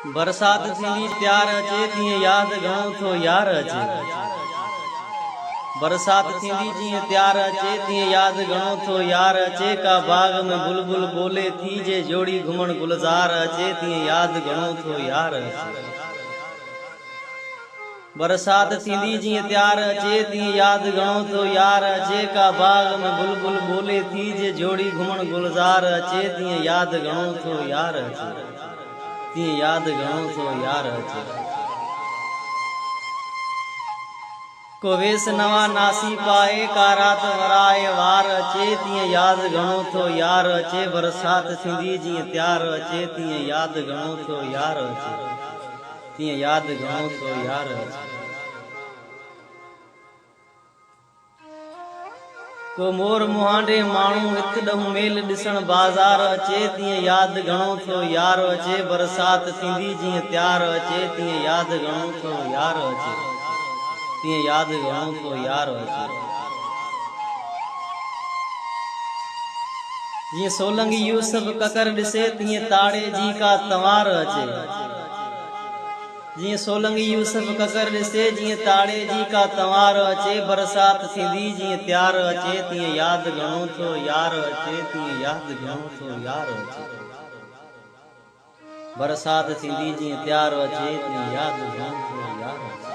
बरसात थींदी त्यार अचे तीअं यादि घणो थो यार अचे। बरसात थींदी जीअं त्यार अचे तीअं यादि घणो थो यार अचे। का बाग में बुलबुल बोले थी जे जोड़ी घुमण गुलजार अचे तीअं यादि घणो थो यार अचे। बरसात थींदी जीअं त्यार अचे तीअं यादि घणो थो यार अचे। का बाग में बुलबुल बोले थी जे जोड़ी घुमण गुलजार अचे तीअं यादि घणो थो यार अचे। तीअं यादि घणो थो यार अचे। को वेस नवा नासी पाए का रात वराए वार अचे तीअं यादि घणो थो यार अचे। बरसात थींदी जीअं त्यार अचे तीअं यादि घणो थो यार अचे। तीअं यादि घणो थो यार अचे। को मोर मुहांडे माण्हू हिकु ॾहूं मेल ॾिसण बाज़ार अचे तीअं यादि घणो थो यार अचे। बरसात थींदी जीअं त्यार अचे तीअं यादि घणो थो यार अचे। तीअं यादि घणो थो यार अचे। जीअं सोलंगी यूसुफ ककर ॾिसे तीअं ताड़े जी का तंवार अचे। जीअं सोलंगी यूसुफ ककर ॾिसे जीअं ताड़े जी का तंवार अचे। बरसात थींदी जीअं त्यार अचे तीअं यादि घणो थो यार अचे। तीअं यादि घणो थो यार अचे। बरसात थींदी जीअं त्यार अचे तीअं यादि घणो थो यार अचे।